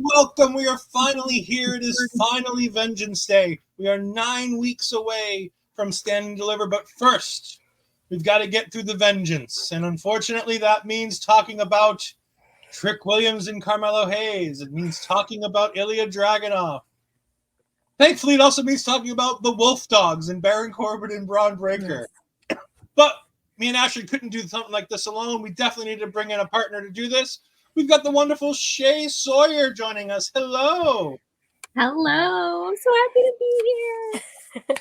And welcome. We are finally here. It is finally Vengeance Day. We are 9 weeks away from Stand and Deliver, but first, we've got to get through the Vengeance. And unfortunately, that means talking about Trick Williams and Carmelo Hayes. It means talking about Ilja Dragunov. Thankfully, it also means talking about the Wolf Dogs and Baron Corbin and Bron Breakker. Yes. But me and Ashley couldn't do something like this alone. We definitely need to bring in a partner to do this. We've got the wonderful Shay Sawyer joining us. Hello. Hello. I'm so happy to be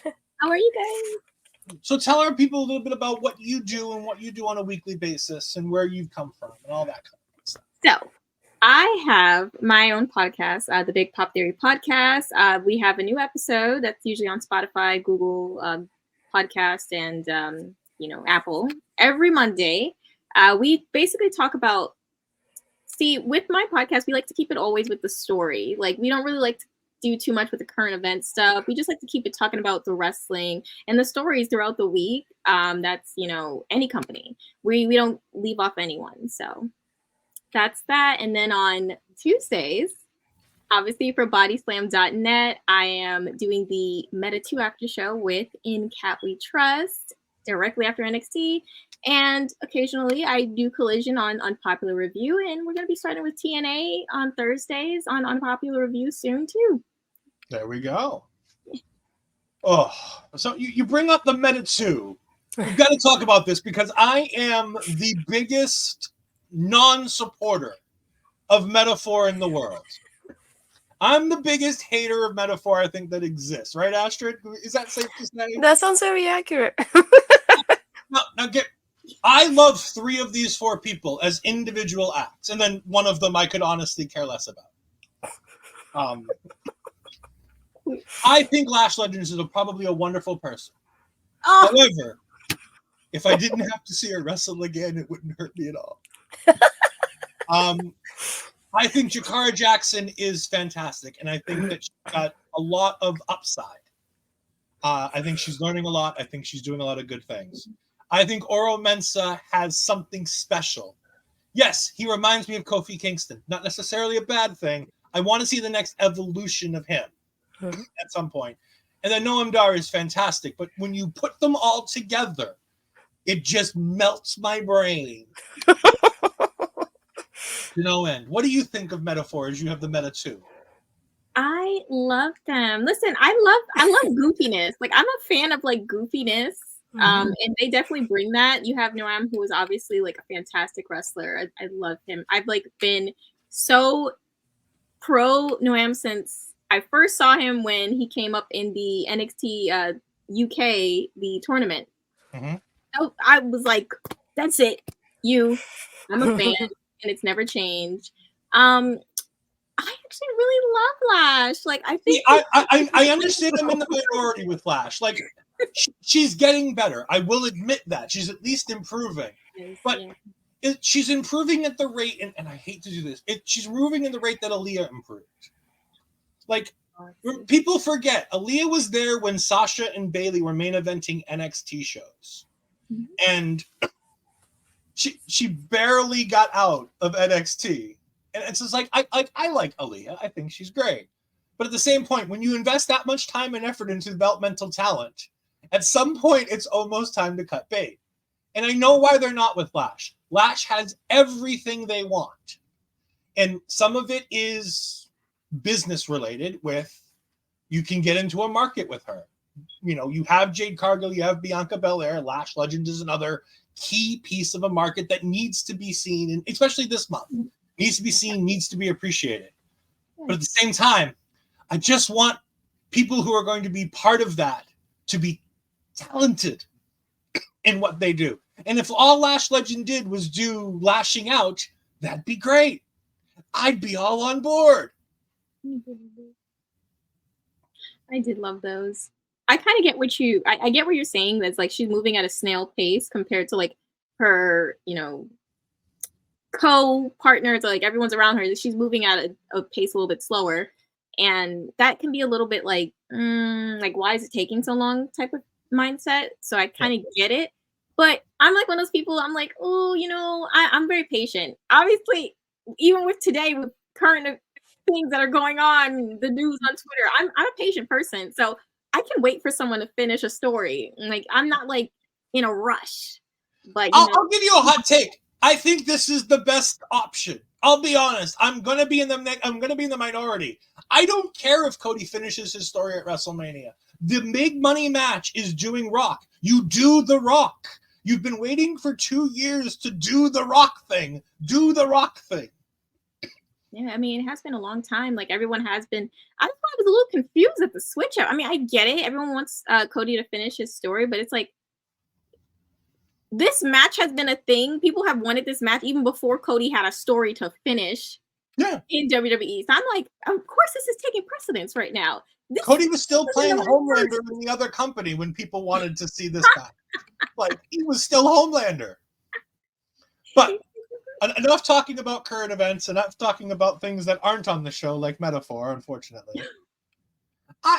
here. How are you guys? So tell our people a little bit about what you do and what you do on a weekly basis and where you've come from and all that kind of stuff. So I have my own podcast, the Big Pop Theory Podcast. We have a new episode that's usually on Spotify, Google Podcast, and Apple every Monday. We basically talk about. See, with my podcast, we like to keep it always with the story. Like, we don't really like to do too much with the current event stuff. We just like to keep it talking about the wrestling and the stories throughout the week. That's, any company. We don't leave off anyone. So that's that. And then on Tuesdays, obviously for bodyslam.net, I am doing the Meta 2 after show with In Cat We Trust directly after NXT. And occasionally I do Collision on Popular Review, and we're going to be starting with TNA on Thursdays on Popular Review soon too. There we go. Oh, so you bring up the Meta 2. We've got to talk about this because I am the biggest non-supporter of Metaphor in the world. I'm the biggest hater of Metaphor I think that exists. Right, Astrid? Is that safe to say? That sounds very accurate. Now I love 3 of these 4 people as individual acts, and then one of them I could honestly care less about. I think Lash Legends is probably a wonderful person. Oh. However, if I didn't have to see her wrestle again, it wouldn't hurt me at all. I think Jakara Jackson is fantastic, and I think that she's got a lot of upside. I think she's learning a lot. I think she's doing a lot of good things. I think Oro Mensah has something special. Yes, he reminds me of Kofi Kingston. Not necessarily a bad thing. I want to see the next evolution of him at some point. And then Noam Dar is fantastic. But when you put them all together, it just melts my brain. To no end. What do you think of Metaphor as you have the Meta 2? I love them. Listen, I love goofiness. Like, I'm a fan of goofiness. And they definitely bring that. You have Noam, who is obviously a fantastic wrestler. I love him. I've been so pro Noam since I first saw him when he came up in the NXT UK the tournament. So I was like, that's it. I'm a fan, and it's never changed. I actually really love Lash. I think I understand I'm in the minority with Lash. She's getting better. I will admit that. She's at least improving. But she's improving at the rate, and I hate to do this, she's moving at the rate that Ilja improved. People forget, Ilja was there when Sasha and Bayley were main eventing NXT shows. And she barely got out of NXT. And it's just I like Ilja. I think she's great. But at the same point, when you invest that much time and effort into developmental talent, at some point, it's almost time to cut bait. And I know why they're not with Lash. Lash has everything they want. And some of it is business related with you can get into a market with her. You have Jade Cargill, you have Bianca Belair. Lash Legends is another key piece of a market that needs to be seen, and especially this month. Needs to be seen, needs to be appreciated. But at the same time, I just want people who are going to be part of that to be talented in what they do. And if all Lash Legend did was do lashing out, that'd be great. I'd be all on board. I did love those. I kind of get I get what you're saying. That's she's moving at a snail pace compared to her, co-partners, everyone's around her. She's moving at a pace a little bit slower. And that can be a little bit why is it taking so long type of mindset. So I kind of get it. But I'm one of those people, I'm I'm very patient. Obviously, even with today, with current things that are going on, the news on Twitter. I'm a patient person, so I can wait for someone to finish a story. Like, I'm not like in a rush. But I'll give you a hot take. I think this is the best option. I'll be honest. I'm gonna be in the minority. I don't care if Cody finishes his story at WrestleMania. The big money match is doing Rock. You do the Rock. You've been waiting for 2 years to do the Rock thing. Do the Rock thing. Yeah, I mean, it has been a long time. Like, everyone has been. I was a little confused at the switch up. I mean, I get it. Everyone wants Cody to finish his story, but it's like, this match has been a thing. People have wanted this match even before Cody had a story to finish in WWE. So I'm like, of course, this is taking precedence right now. Cody was still playing Homelander in the other company when people wanted to see this guy. Like, he was still Homelander. But enough talking about current events, enough talking about things that aren't on the show, like Metaphor, unfortunately.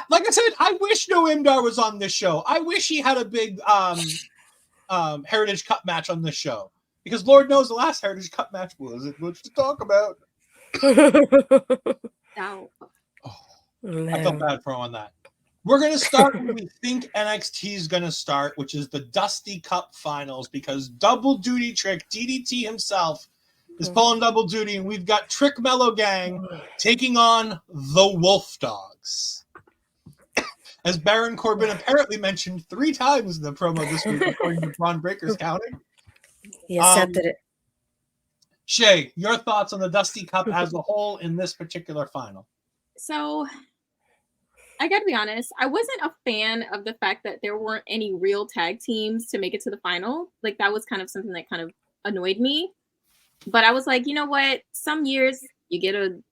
Like I said, I wish No Imdar was on this show. I wish he had a big Heritage Cup match on this show. Because Lord knows the last Heritage Cup match wasn't much to talk about. I felt bad for him on that. We're going to start when we think NXT is going to start, which is the Dusty Cup Finals, because Double Duty Trick, DDT himself, is pulling double duty, and we've got Trick Mellow Gang taking on the Wolf Dogs. As Baron Corbin apparently mentioned 3 times in the promo this week, according to Bron Breaker's counting. He accepted it. Shay, your thoughts on the Dusty Cup as a whole in this particular final? So, I gotta be honest, I wasn't a fan of the fact that there weren't any real tag teams to make it to the final. Like, that was kind of something that kind of annoyed me. But I was like, you know what? Some years you get a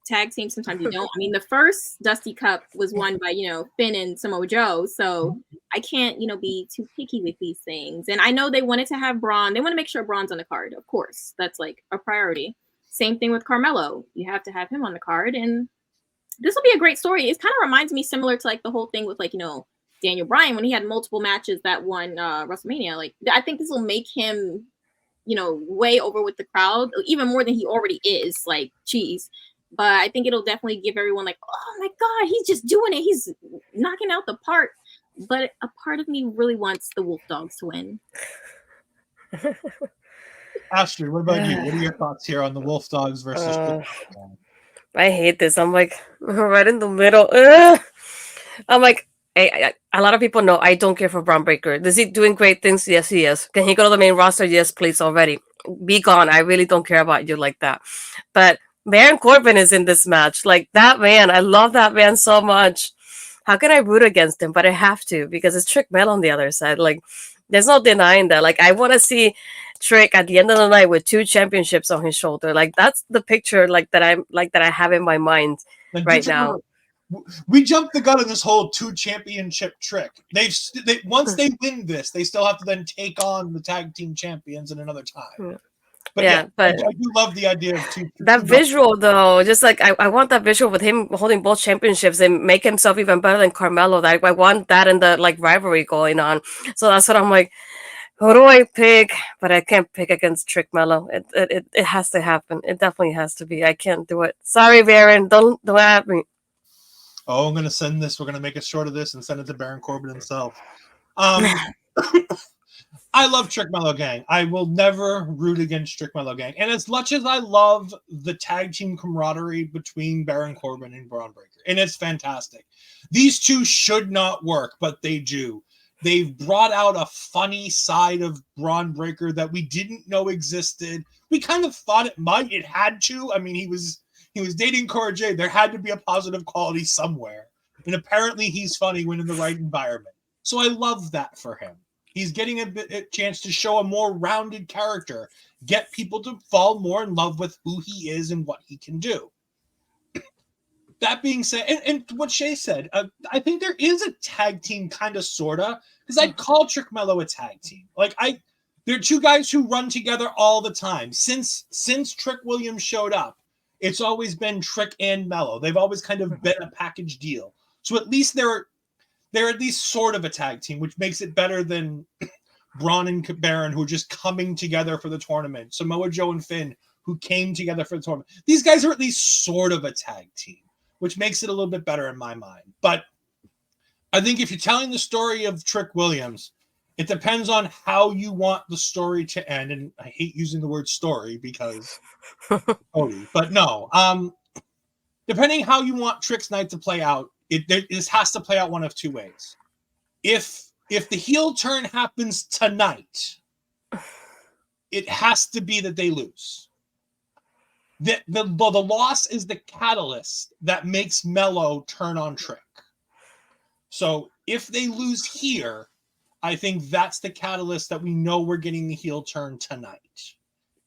tag team, sometimes you don't. I mean, the first Dusty Cup was won by, Finn and Samoa Joe. So I can't, be too picky with these things. And I know they wanted to have Bron. They want to make sure Bron's on the card, of course. That's like a priority. Same thing with Carmelo. You have to have him on the card. And this will be a great story. It kind of reminds me similar to like the whole thing with like, Daniel Bryan when he had multiple matches that won WrestleMania. Like, I think this will make him, way over with the crowd, even more than he already is. Like, geez. But I think it'll definitely give everyone like, oh my God, he's just doing it. He's knocking out the park. But a part of me really wants the Wolf Dogs to win. Astrid, what about you? What are your thoughts here on the Wolf Dogs versus I hate this. I'm like right in the middle. I'm like, a lot of people know I don't care for Bron Breakker. Is he doing great things? Yes, he is. Can he go to the main roster? Yes, please, already. Be gone. I really don't care about you like that. But Baron Corbin is in this match. Like, that man, I love that man so much. How can I root against him? But I have to, because it's Trick Mel on the other side. Like, there's no denying that. Like, I want to see Trick at the end of the night with 2 championships on his shoulder. Like, that's the picture that I have in my mind right now. We jumped the gun on this whole 2 championship trick. Once they win this, they still have to then take on the tag team champions in another time. But I do love the idea of 2. That visual, though, just like I want that visual with him holding both championships and make himself even better than Carmelo. I want that and the like rivalry going on. So that's what I'm like. Who do I pick? But I can't pick against Trick Mello. It has to happen. It definitely has to be. I can't do it. Sorry, Baron. Don't at me. Oh, I'm gonna send this. We're gonna make a short of this and send it to Baron Corbin himself. I love Trick Mellow Gang. I will never root against Trick Mellow Gang. And as much as I love the tag team camaraderie between Baron Corbin and Bron Breakker, and it's fantastic. These 2 should not work, but they do. They've brought out a funny side of Bron Breakker that we didn't know existed. We kind of thought it might. It had to. I mean, he was dating Cora Jade. There had to be a positive quality somewhere. And apparently he's funny when in the right environment. So I love that for him. He's getting a chance to show a more rounded character, get people to fall more in love with who he is and what he can do. That being said, and what Shay said, I think there is a tag team kind of, sort of, because I'd call Trick Mello a tag team. Like, they're 2 guys who run together all the time. Since Trick Williams showed up, it's always been Trick and Mello. They've always kind of been a package deal. So at least they're at least sort of a tag team, which makes it better than Bron and Baron, who are just coming together for the tournament. Samoa Joe and Finn, who came together for the tournament. These guys are at least sort of a tag team, which makes it a little bit better in my mind. But I think if you're telling the story of Trick Williams, it depends on how you want the story to end. And I hate using the word story because Cody, but no. Depending how you want Trick's night to play out, this has to play out one of two ways. If the heel turn happens tonight, it has to be that they lose. The loss is the catalyst that makes Melo turn on Trick. So if they lose here, I think that's the catalyst that we know we're getting the heel turn tonight.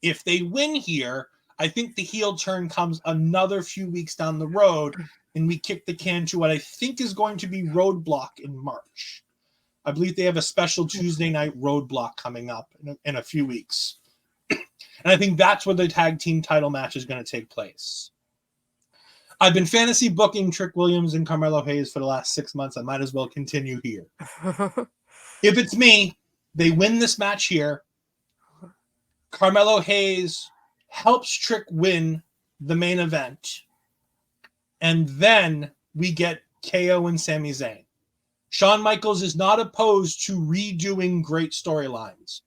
If they win here, I think the heel turn comes another few weeks down the road, and we kick the can to what I think is going to be Roadblock in March. I believe they have a special Tuesday night Roadblock coming up in a few weeks. And I think that's where the tag team title match is going to take place. I've been fantasy booking Trick Williams and Carmelo Hayes for the last 6 months. I might as well continue here. If it's me, they win this match here. Carmelo Hayes helps Trick win the main event. And then we get KO and Sami Zayn. Shawn Michaels is not opposed to redoing great storylines.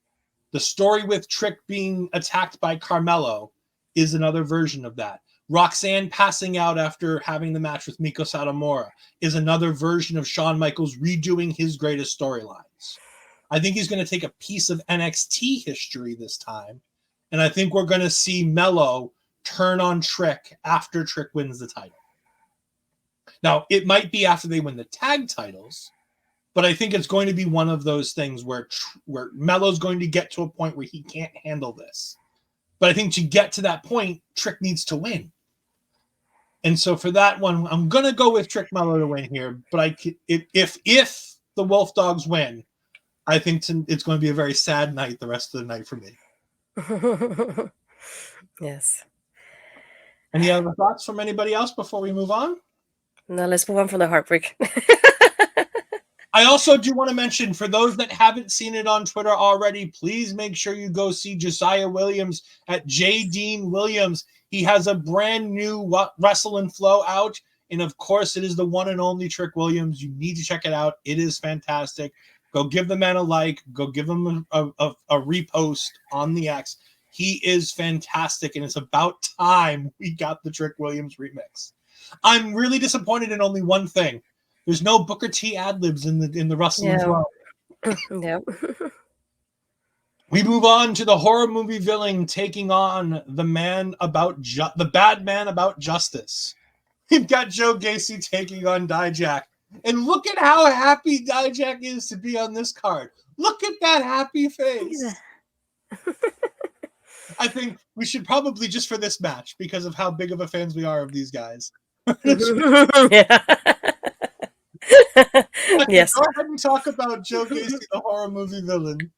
The story with Trick being attacked by Carmelo is another version of that. Roxanne passing out after having the match with Miko Satomura is another version of Shawn Michaels redoing his greatest storylines. I think he's going to take a piece of NXT history this time, and I think we're going to see Melo turn on Trick after Trick wins the title. Now, it might be after they win the tag titles, but I think it's going to be one of those things where Melo's going to get to a point where he can't handle this. But I think to get to that point, Trick needs to win. And so for that one, I'm going to go with Trick Melo to win here. But if the Wolf Dogs win, I think it's going to be a very sad night the rest of the night for me. Yes. Any other thoughts from anybody else before we move on? No, let's move on from the heartbreak. I also do want to mention, for those that haven't seen it on Twitter already, please make sure you go see Josiah Williams at J. Dean Williams. He has a brand new Wrestle and Flow out, and of course, it is the one and only Trick Williams. You need to check it out. It is fantastic. Go give the man a like. Go give him a repost on the X. He is fantastic, and it's about time we got the Trick Williams remix. I'm really disappointed in only one thing. There's no Booker T ad-libs in the Wrestle and Flow. Yeah. We move on to the horror movie villain taking on the bad man about justice. We've got Joe Gacy taking on Dijak. And look at how happy Dijak is to be on this card. Look at that happy face. I think we should probably, just for this match, because of how big of a fans we are of these guys. Yeah. Yes. Go ahead and talk about Joe Gacy, the horror movie villain.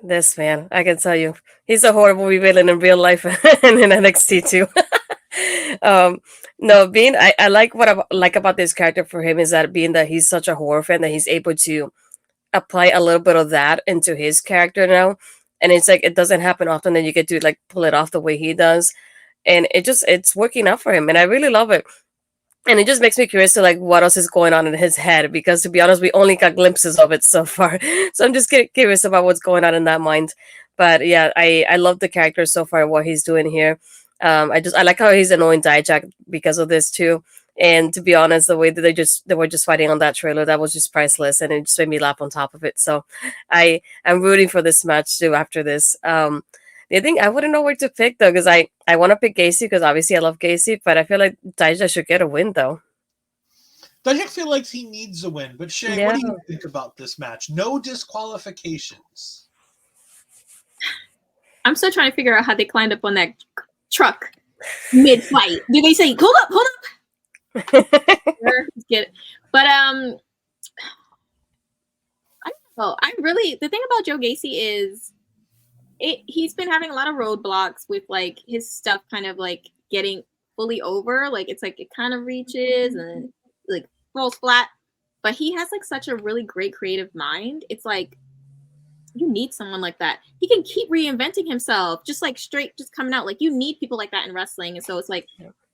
This man, I can tell you, he's a horror movie villain in real life and in NXT too. No, I like what I like about this character for him is that being that he's such a horror fan that he's able to apply a little bit of that into his character now, and it's like it doesn't happen often that you get to like pull it off the way he does, and it's working out for him, and I really love it. And it just makes me curious to like what else is going on in his head, because to be honest, we only got glimpses of it so far. So I'm just curious about what's going on in that mind. But yeah, I love the character so far, what he's doing here. I like how he's annoying Dijak because of this too. And to be honest, the way that they were just fighting on that trailer, that was just priceless, and it just made me laugh on top of it. So I'm rooting for this match too after this. The thing I wouldn't know where to pick though, because I want to pick Gacy because obviously I love Gacy, but I feel like Dijak should get a win though. Dijak feel like he needs a win, but Shay, what do you think about this match? No disqualifications. I'm still trying to figure out how they climbed up on that truck mid-fight. Did they say, hold up? Get it. But I don't know. The thing about Joe Gacy is he's been having a lot of roadblocks with like his stuff kind of like getting fully over. Like it's like it kind of reaches and like falls flat. But he has like such a really great creative mind. It's like you need someone like that. He can keep reinventing himself, just like straight, just coming out. Like, you need people like that in wrestling. And so it's like,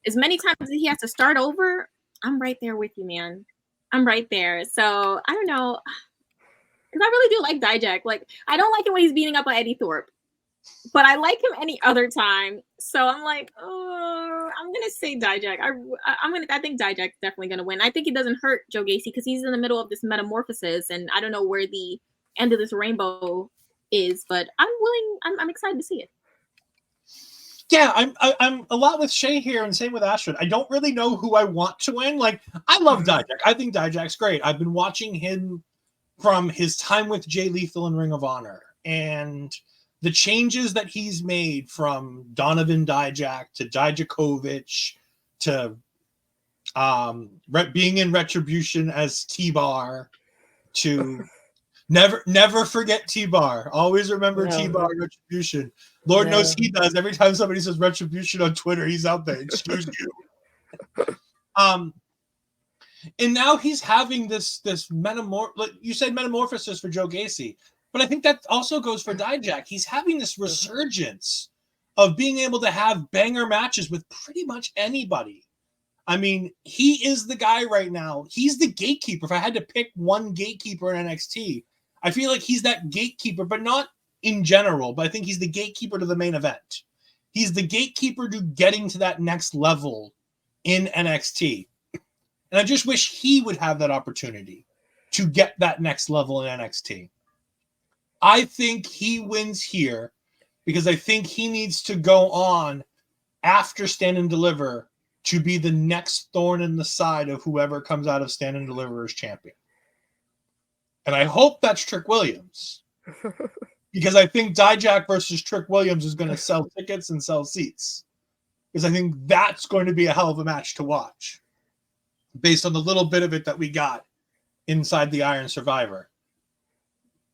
as many times as he has to start over, I'm right there with you, man. I'm right there. So I don't know. Because I really do like Dijak. Like, I don't like it when he's beating up on Eddie Thorpe, but I like him any other time. So I'm like, oh, I'm gonna say Dijak. I think Dijak's definitely gonna win. I think it doesn't hurt Joe Gacy because he's in the middle of this metamorphosis, and I don't know where the end of this rainbow is, but I'm excited to see it. Yeah, I'm a lot with Shay here, and same with Astrid. I don't really know who I want to win. Like, I love Dijak. I think Dijak's great. I've been watching him from his time with Jay Lethal in Ring of Honor, and the changes that he's made from Donovan Dijak to Dijakovic to being in Retribution as T-Bar to never forget T-Bar. Always remember T-Bar Retribution. Lord knows he does. Every time somebody says Retribution on Twitter, he's out there. Excuse you. And now he's having this you said metamorphosis for Joe Gacy, but I think that also goes for Dijak. He's having this resurgence of being able to have banger matches with pretty much anybody. I mean, he is the guy right now. He's the gatekeeper. If I had to pick one gatekeeper in NXT, I feel like he's that gatekeeper, but not in general, but I think he's the gatekeeper to the main event. He's the gatekeeper to getting to that next level in NXT. And I just wish he would have that opportunity to get that next level in NXT. I think he wins here because I think he needs to go on after Stand and Deliver to be the next thorn in the side of whoever comes out of Stand and Deliver as champion. And I hope that's Trick Williams. Because I think Dijak versus Trick Williams is going to sell tickets and sell seats. Because I think that's going to be a hell of a match to watch. Based on the little bit of it that we got inside the Iron Survivor.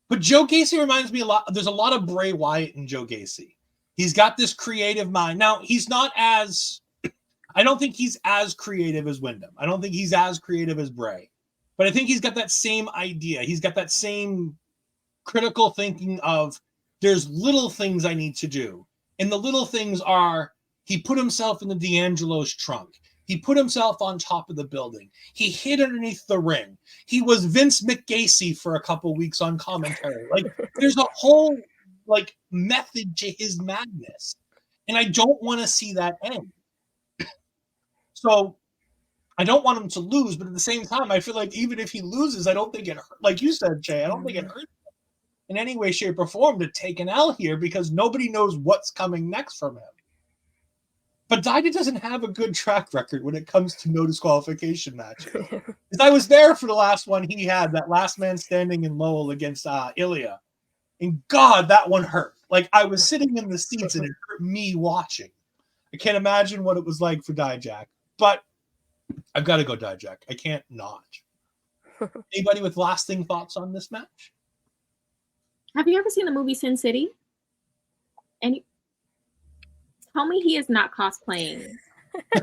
But Joe Gacy reminds me a lot. There's a lot of Bray Wyatt in Joe Gacy. He's got this creative mind. Now, he's not as... I don't think he's as creative as Wyndham. I don't think he's as creative as Bray. But I think he's got that same idea. He's got that same critical thinking of there's little things I need to do. And the little things are he put himself in the D'Angelo's trunk. He put himself on top of the building. He hid underneath the ring. He was Vince McGacy for a couple weeks on commentary. Like, there's a whole method to his madness. And I don't want to see that end. So I don't want him to lose, but at the same time, I feel like even if he loses, I don't think it hurt. Like you said, Jay, I don't think it hurts in any way, shape, or form to take an L here because nobody knows what's coming next from him. But Jaida doesn't have a good track record when it comes to no disqualification matches. Because I was there for the last one he had, that last man standing in Lowell against Ilja. And God, that one hurt. Like, I was sitting in the seats and it hurt me watching. I can't imagine what it was like for Dijak. But I've got to go Dijak. I can't not. Anybody with lasting thoughts on this match? Have you ever seen the movie Sin City? Tell me he is not cosplaying.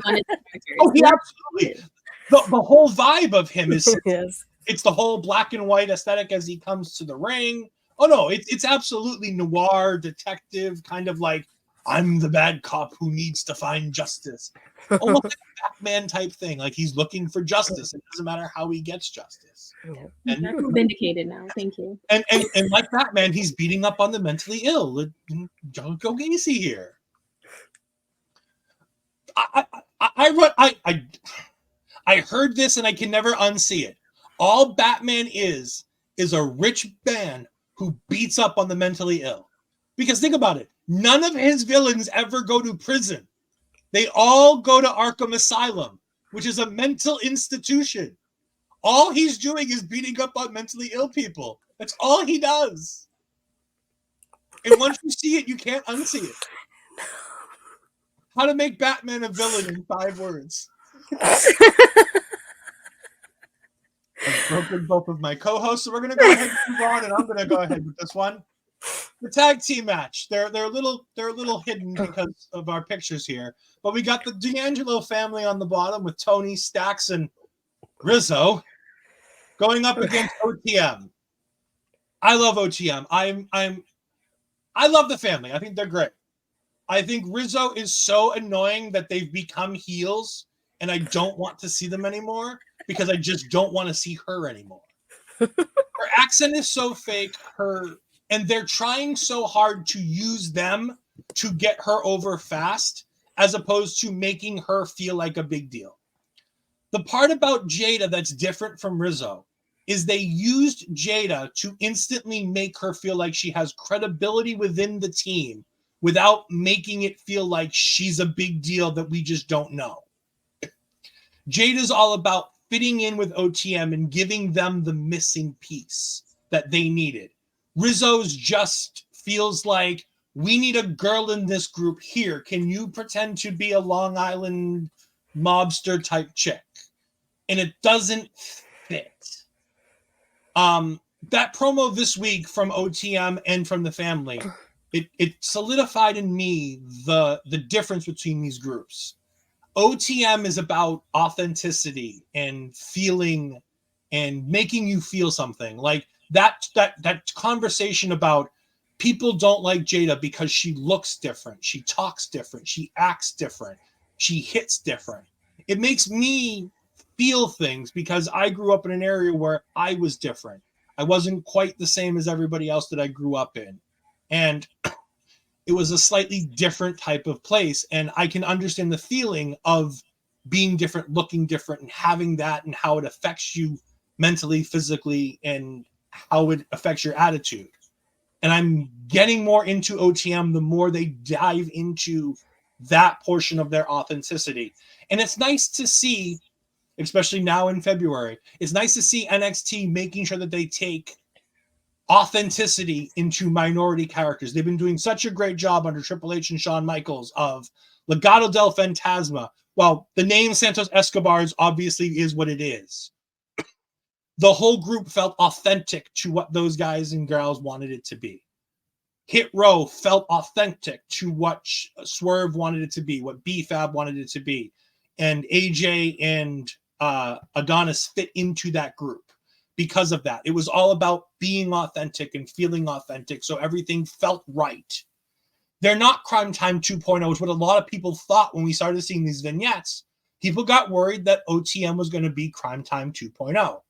Oh, he absolutely. The whole vibe of him is yes. It's the whole black and white aesthetic as he comes to the ring. Oh no, it's absolutely noir detective, kind of like I'm the bad cop who needs to find justice. Almost like a Batman type thing. Like he's looking for justice. It doesn't matter how he gets justice. Yeah. And vindicated now. Thank you. And like Batman, he's beating up on the mentally ill. Don't go Gacy here. I heard this and I can never unsee it. All Batman is a rich man who beats up on the mentally ill. Because think about it. None of his villains ever go to prison. They all go to Arkham Asylum, which is a mental institution. All he's doing is beating up on mentally ill people. That's all he does. And once you see it, you can't unsee it. How to make Batman a villain in 5 words. I've broken both of my co-hosts, so we're going to go ahead and move on, and I'm going to go ahead with this one. The tag team match. They're a little hidden because of our pictures here, but we got the D'Angelo family on the bottom with Tony, Stax, and Rizzo going up against OTM. I love OTM. I love the family. I think they're great. I think Rizzo is so annoying that they've become heels, and I don't want to see them anymore because I just don't want to see her anymore. Her accent is so fake. And they're trying so hard to use them to get her over fast, as opposed to making her feel like a big deal. The part about Jaida that's different from Rizzo is they used Jaida to instantly make her feel like she has credibility within the team without making it feel like she's a big deal that we just don't know. Jada's all about fitting in with OTM and giving them the missing piece that they needed. Rizzo's just feels like, we need a girl in this group here. Can you pretend to be a Long Island mobster type chick? And it doesn't fit. That promo this week from OTM and from the family, it solidified in me the difference between these groups. OTM is about authenticity and feeling and making you feel something. Like that conversation about people don't like Jaida because she looks different, she talks different, she acts different, she hits different. It makes me feel things because I grew up in an area where I was different. I wasn't quite the same as everybody else that I grew up in. And it was a slightly different type of place. And I can understand the feeling of being different, looking different, and having that and how it affects you mentally, physically, and how it affects your attitude. And I'm getting more into OTM the more they dive into that portion of their authenticity. And it's nice to see, especially now in February, it's nice to see NXT making sure that they take authenticity into minority characters. They've been doing such a great job under Triple H and Shawn Michaels of Legado del Fantasma. Well, the name Santos Escobar's obviously is what it is. The whole group felt authentic to what those guys and girls wanted it to be. Hit Row felt authentic to what Swerve wanted it to be, what B-Fab wanted it to be. And AJ and Adonis fit into that group because of that. It was all about being authentic and feeling authentic, so everything felt right. They're not Crime Time 2.0, which what a lot of people thought when we started seeing these vignettes. People got worried that OTM was going to be Crime Time 2.0.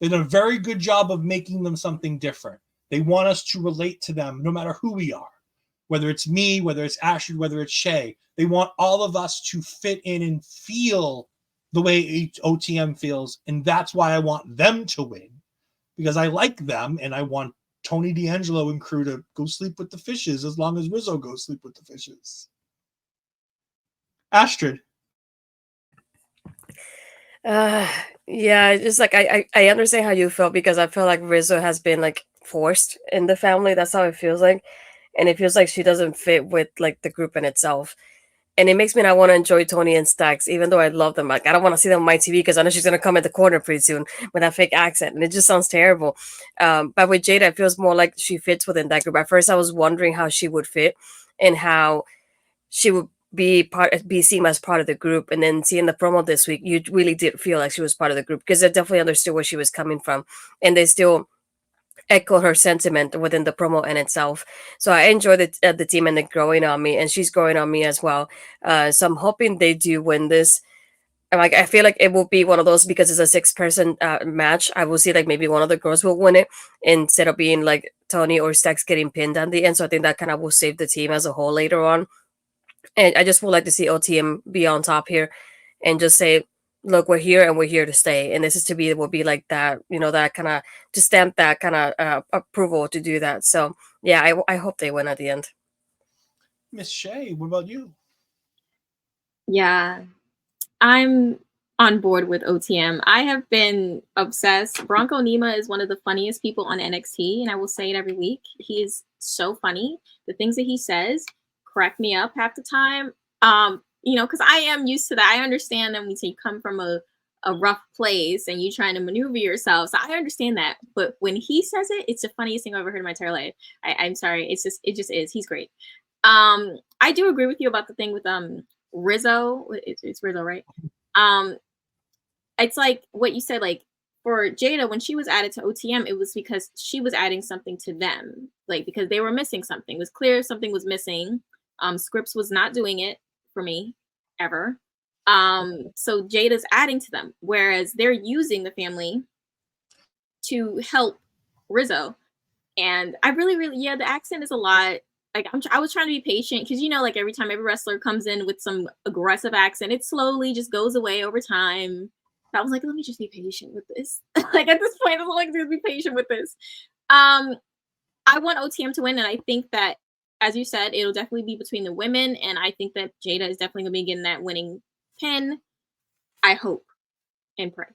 They've done a very good job of making them something different. They want us to relate to them no matter who we are, whether it's me, whether it's Ashley, whether it's Shay. They want all of us to fit in and feel the way OTM feels, and that's why I want them to win, because I like them, and I want Tony D'Angelo and crew to go sleep with the fishes as long as Rizzo goes sleep with the fishes. Astrid. Yeah, it's just like I understand how you felt, because I feel like Rizzo has been like forced in the family. That's how it feels like. And it feels like she doesn't fit with like the group in itself. And it makes me not want to enjoy Tony and Stax, even though I love them. Like, I don't want to see them on my TV because I know she's going to come in the corner pretty soon with that fake accent. And it just sounds terrible. But with Jaida, it feels more like she fits within that group. At first, I was wondering how she would fit and how she would be seen as part of the group. And then seeing the promo this week, you really did feel like she was part of the group, because I definitely understood where she was coming from. And they still echo her sentiment within the promo in itself. So I enjoy the team, and they're growing on me, and she's growing on me as well. So I'm hoping they do win this. Like, I feel like it will be one of those, because it's a 6-person match. I will see like maybe one of the girls will win it instead of being like Tony or Stax getting pinned at the end. So I think that kind of will save the team as a whole later on. And I just would like to see OTM be on top here and just say, look, we're here and we're here to stay. And this is will be like that, that kind of, to stamp that kind of approval to do that. So yeah, I hope they win at the end. Miss Shay, what about you? Yeah, I'm on board with OTM. I have been obsessed. Bronco Nima is one of the funniest people on NXT, and I will say it every week. He is so funny. The things that he says crack me up half the time. Because I am used to that. I understand that when you come from a rough place and you trying to maneuver yourself. So I understand that. But when he says it, it's the funniest thing I've ever heard in my entire life. I'm sorry. It just is. He's great. I do agree with you about the thing with Rizzo. It's Rizzo, right? It's like what you said, like for Jaida, when she was added to OTM, it was because she was adding something to them, like because they were missing something. It was clear something was missing. Scripps was not doing it for me ever. So Jada's adding to them, whereas they're using the family to help Rizzo. And I really, the accent is a lot. Like I was trying to be patient because like every time every wrestler comes in with some aggressive accent, it slowly just goes away over time. So I was like, let me just be patient with this. Like at this point, I'm like, just be patient with this. I want OTM to win, and I think that, as you said, it'll definitely be between the women, and I think that Jaida is definitely gonna be getting that winning pin. I hope and pray.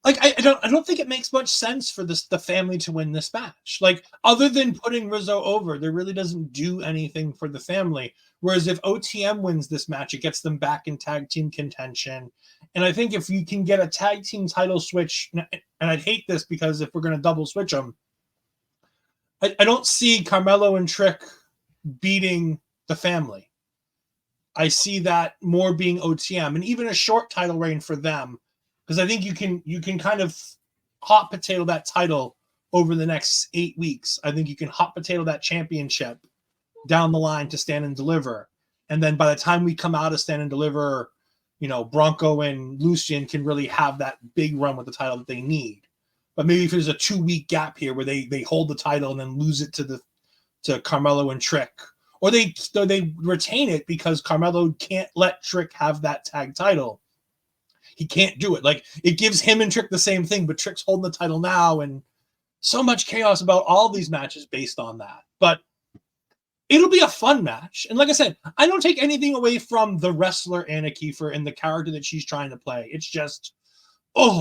Like I don't think it makes much sense for the family to win this match. Like other than putting Rizzo over, there really doesn't do anything for the family. Whereas if OTM wins this match, it gets them back in tag team contention. And I think if you can get a tag team title switch, and I'd hate this because if we're going to double switch them, I don't see Carmelo and Trick beating the family. I see that more being OTM, and even a short title reign for them. Because I think you can kind of hot potato that title over the next 8 weeks. I think you can hot potato that championship down the line to Stand and Deliver. And then by the time we come out of Stand and Deliver, Bronco and Lucien can really have that big run with the title that they need. But maybe if there's a 2-week gap here where they hold the title and then lose it to Carmelo and Trick, or they retain it because Carmelo can't let Trick have that tag title. He can't do it. Like it gives him and Trick the same thing, but Trick's holding the title now, and so much chaos about all these matches based on that. But it'll be a fun match. And like I said, I don't take anything away from the wrestler Anna Kiefer and the character that she's trying to play. It's just,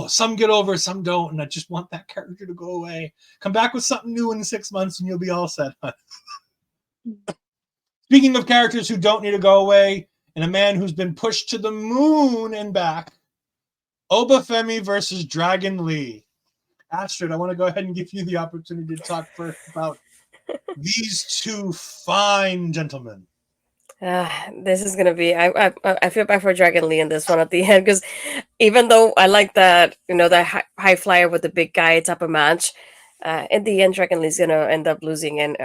some get over, some don't, and I just want that character to go away. Come back with something new in 6 months, and you'll be all set. Speaking of characters who don't need to go away, and a man who's been pushed to the moon and back, Femi versus Dragon Lee. Astrid, I want to go ahead and give you the opportunity to talk first about these two fine gentlemen. This is gonna be. I feel bad for Dragon Lee in this one at the end, because even though I like that, that high flyer with the big guy type of match, in the end, Dragon Lee's gonna end up losing, and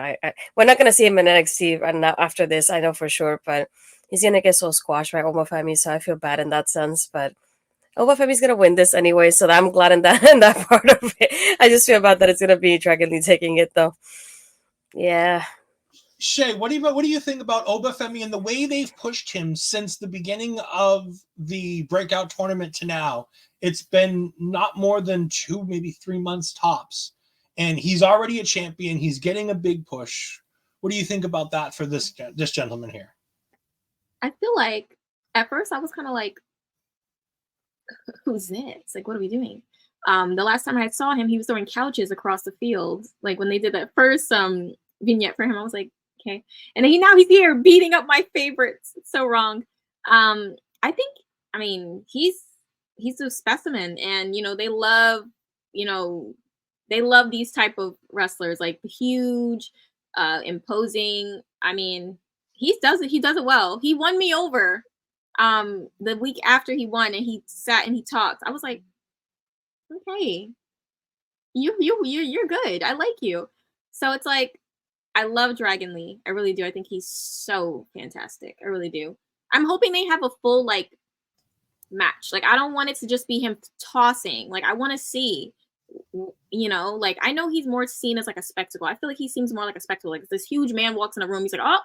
we're not gonna see him in NXT after this. I know for sure, but he's gonna get so squashed by Femi, so I feel bad in that sense, but. Femi's gonna win this anyway, so I'm glad in that part of it. I just feel bad that it's gonna be Dragon Lee taking it, though. Yeah. Shay, what do you think about Femi and the way they've pushed him since the beginning of the breakout tournament to now? It's been not more than 2, maybe 3 months tops, and he's already a champion. He's getting a big push. What do you think about that for this gentleman here? I feel like at first I was kind of like, who's this? Like, what are we doing? The last time I saw him, he was throwing couches across the field. Like when they did that first vignette for him, I was like, okay. And then he's here beating up my favorites. It's so wrong. I think, he's a specimen, and they love these type of wrestlers, like huge, imposing. He does it well. He won me over. The week after he won, and he sat and he talked, I was like, okay, you're good. I like you. So it's like, I love Dragon Lee. I really do. I think he's so fantastic. I really do. I'm hoping they have a full match. Like I don't want it to just be him tossing. Like I want to see, I know he's more seen as like a spectacle. I feel like he seems more like a spectacle. Like if this huge man walks in a room, he's like,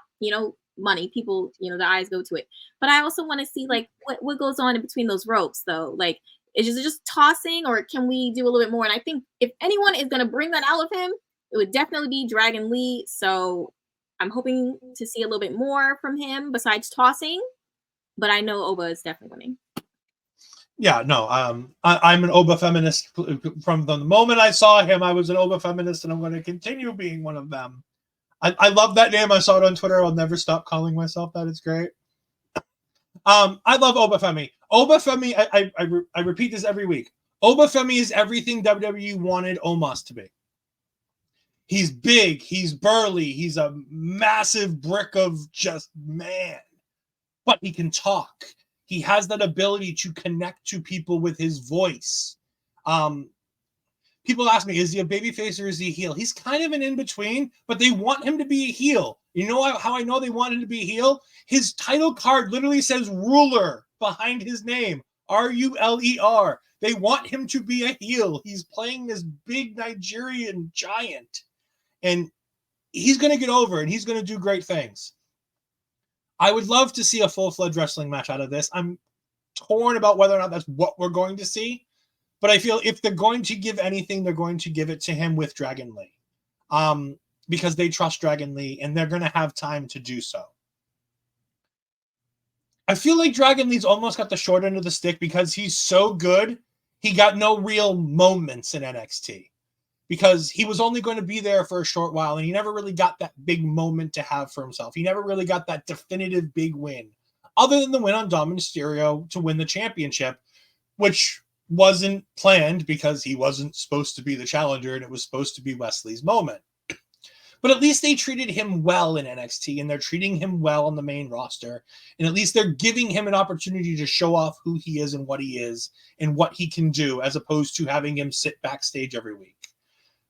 money, people, the eyes go to it. But I also want to see like what goes on in between those ropes, though. Like, is it just tossing, or can we do a little bit more? And I think if anyone is going to bring that out of him, it would definitely be Dragon Lee. So I'm hoping to see a little bit more from him besides tossing. But I know Oba is definitely winning. Yeah, no, I'm an Oba feminist. From the moment I saw him, I was an Oba feminist, and I'm going to continue being one of them. I love that name. I saw it on Twitter. I'll never stop calling myself that. It's great. I love Femi. Femi, I repeat this every week. Femi is everything WWE wanted Omos to be. He's big. He's burly. He's a massive brick of just man. But he can talk. He has that ability to connect to people with his voice. People ask me, is he a babyface or is he a heel? He's kind of an in-between, but they want him to be a heel. You know how I know they want him to be a heel? His title card literally says ruler behind his name. R-U-L-E-R. They want him to be a heel. He's playing this big Nigerian giant. And he's going to get over and he's going to do great things. I would love to see a full-fledged wrestling match out of this. I'm torn about whether or not that's what we're going to see. But I feel if they're going to give anything, they're going to give it to him with Dragon Lee. Because they trust Dragon Lee and they're going to have time to do so. I feel like Dragon Lee's almost got the short end of the stick because he's so good. He got no real moments in NXT because he was only going to be there for a short while and he never really got that big moment to have for himself. He never really got that definitive big win other than the win on Dom Mysterio to win the championship, which wasn't planned because he wasn't supposed to be the challenger and it was supposed to be Wesley's moment. But at least they treated him well in NXT and they're treating him well on the main roster. And at least they're giving him an opportunity to show off who he is and what he is and what he can do as opposed to having him sit backstage every week.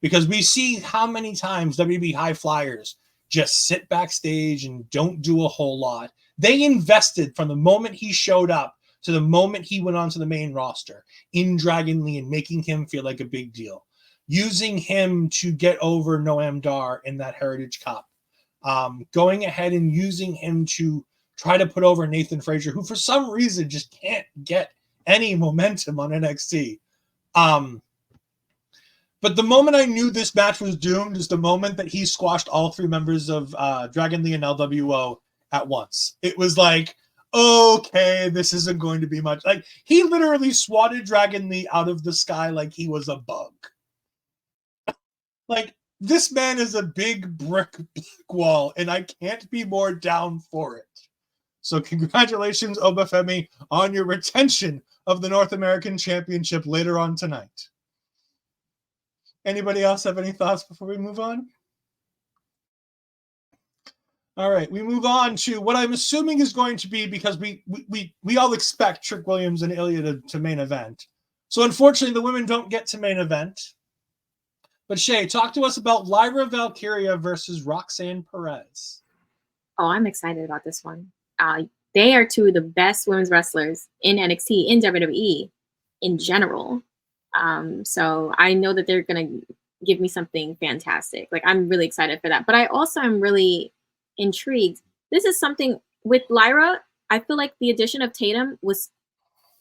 Because we see how many times WB high flyers just sit backstage and don't do a whole lot. They invested from the moment he showed up to the moment he went onto the main roster in Dragon Lee and making him feel like a big deal. Using him to get over Noam Dar in that Heritage Cup. Going ahead and using him to try to put over Nathan Frazier, who for some reason just can't get any momentum on NXT. But the moment I knew this match was doomed is the moment that he squashed all three members of Dragon Lee and LWO at once. It was like, okay, this isn't going to be much. Like, he literally swatted Dragon Lee out of the sky like he was a bug. Like, this man is a big brick wall, and I can't be more down for it. So congratulations, Obafemi, on your retention of the North American Championship later on tonight. Anybody else have any thoughts before we move on? All right, we move on to what I'm assuming is going to be, because we all expect Trick Williams and Ilja to main event. So unfortunately, the women don't get to main event. But Shay, talk to us about Lyra Valkyria versus Roxanne Perez. Oh, I'm excited about this one. They are two of the best women's wrestlers in NXT, in WWE, in general. So I know that they're going to give me something fantastic. Like, I'm really excited for that. But I also am really intrigued. This is something with Lyra. I feel like the addition of Tatum was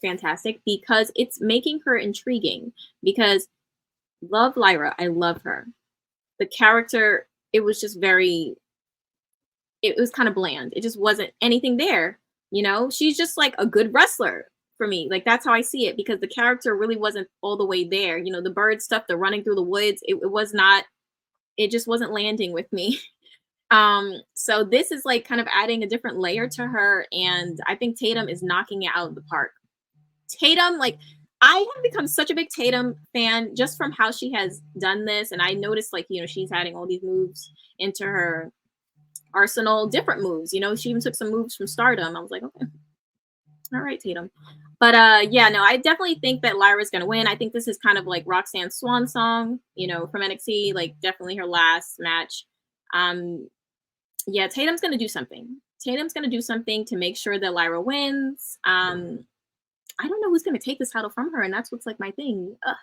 fantastic because it's making her intriguing. Because love Lyra. I love her. The character, it was just it was kind of bland. It just wasn't anything there. You know, she's just like a good wrestler for me. Like, that's how I see it, because the character really wasn't all the way there. You know, the bird stuff, the running through the woods, it just wasn't landing with me. So this is like kind of adding a different layer to her. And I think Tatum is knocking it out of the park. Tatum, like, I have become such a big Tatum fan just from how she has done this. And I noticed, like, you know, she's adding all these moves into her arsenal, different moves. You know, she even took some moves from Stardom. I was like, okay, all right, Tatum. But yeah, no, I definitely think that Lyra's going to win. I think this is kind of like Roxanne's swan song, you know, from NXT, like definitely her last match. Yeah, Tatum's going to do something. Tatum's going to do something to make sure that Lyra wins. I don't know who's going to take this title from her, and that's what's like my thing. Ugh.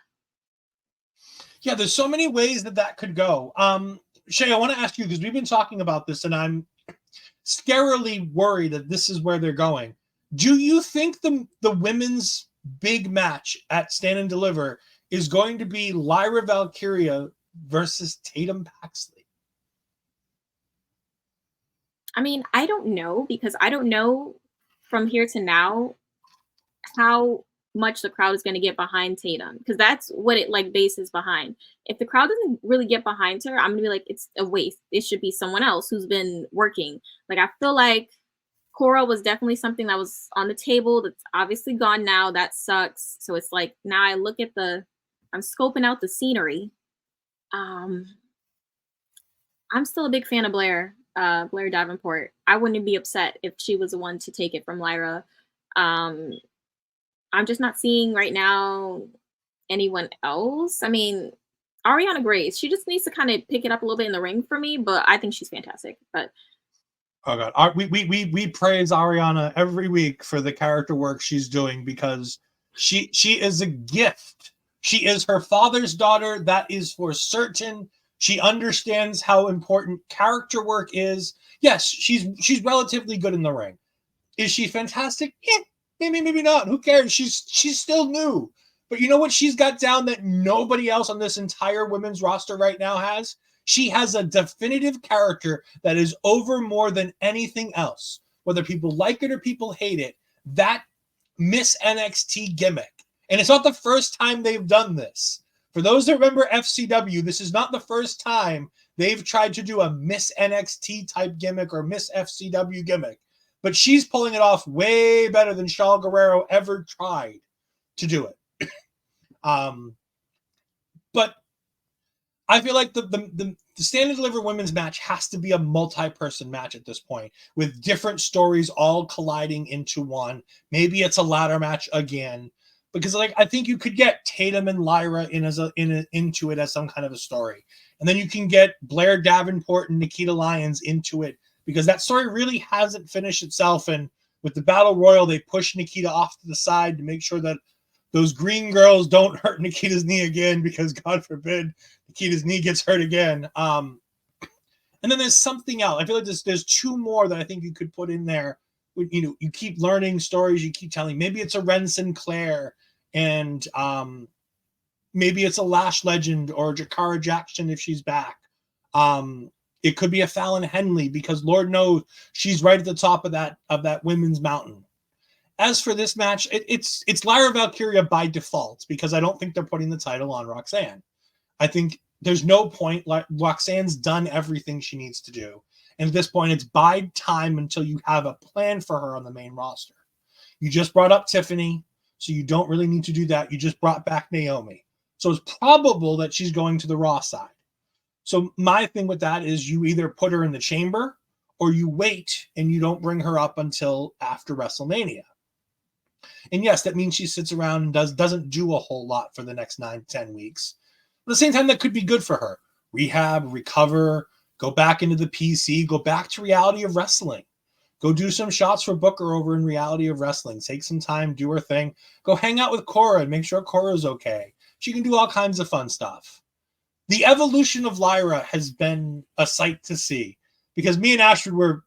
Yeah, there's so many ways that could go. Shay, I want to ask you, because we've been talking about this, and I'm scarily worried that this is where they're going. Do you think the women's big match at Stand and Deliver is going to be Lyra Valkyria versus Tatum Paxley? I mean, I don't know, because I don't know from here to now how much the crowd is going to get behind Tatum, because that's what it like bases behind. If the crowd doesn't really get behind her, I'm gonna be like, it's a waste. It should be someone else who's been working. Like, I feel like Cora was definitely something that was on the table that's obviously gone now. That sucks. So it's like, now I look at I'm scoping out the scenery. I'm still a big fan of Blair Davenport. I wouldn't be upset if she was the one to take it from Lyra. I'm just not seeing right now anyone else. I mean, Ariana Grace, she just needs to kind of pick it up a little bit in the ring for me, but I think she's fantastic. But oh god, we praise Ariana every week for the character work she's doing, because she is a gift. She is her father's daughter, that is for certain. She understands how important character work is. Yes, she's relatively good in the ring. Is she fantastic? Yeah, maybe not. Who cares? She's still new. But you know what she's got down that nobody else on this entire women's roster right now has? She has a definitive character that is over more than anything else. Whether people like it or people hate it, that Miss NXT gimmick. And it's not the first time they've done this. For those that remember FCW, this is not the first time they've tried to do a Miss NXT type gimmick or Miss FCW gimmick. But she's pulling it off way better than Shaul Guerrero ever tried to do it. But I feel like the Stand and Deliver women's match has to be a multi-person match at this point, with different stories all colliding into one. Maybe it's a ladder match again, because like I think you could get Tatum and Lyra into it as some kind of a story, and then you can get Blair Davenport and Nikita Lyons into it, because that story really hasn't finished itself. And with the Battle Royal, they push Nikita off to the side to make sure that those green girls don't hurt Nikita's knee again, because God forbid Nikita's knee gets hurt again. And then there's something else. I feel like there's two more that I think you could put in there. You keep learning stories, you keep telling. Maybe it's a Ren Sinclair, and maybe it's a Lash Legend or Jakara Jackson if she's back. It could be a Fallon Henley, because Lord knows she's right at the top of that women's mountain. As for this match, it's Lyra Valkyria by default, because I don't think they're putting the title on Roxanne. I think there's no point. Roxanne's done everything she needs to do. And at this point, it's bide time until you have a plan for her on the main roster. You just brought up Tiffany, so you don't really need to do that. You just brought back Naomi. So it's probable that she's going to the Raw side. So my thing with that is you either put her in the chamber or you wait and you don't bring her up until after WrestleMania. And yes, that means she sits around and doesn't do a whole lot for the next 9-10 weeks. But at the same time, that could be good for her. Rehab, recover, go back into the PC, go back to Reality of Wrestling. Go do some shots for Booker over in Reality of Wrestling. Take some time, do her thing. Go hang out with Cora and make sure Cora's okay. She can do all kinds of fun stuff. The evolution of Lyra has been a sight to see, because me and Astrid were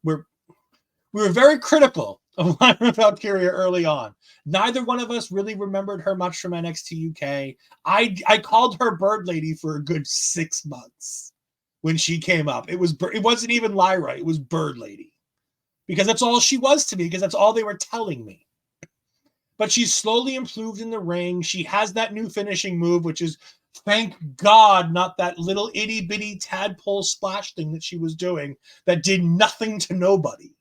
very critical of Lyra Valkyria early on. Neither one of us really remembered her much from NXT UK. I called her Bird Lady for a good 6 months when she came up. It wasn't even Lyra, it was Bird Lady, because that's all she was to me, because that's all they were telling me. But she's slowly improved in the ring. She has that new finishing move, which is, thank God, not that little itty bitty tadpole splash thing that she was doing that did nothing to nobody.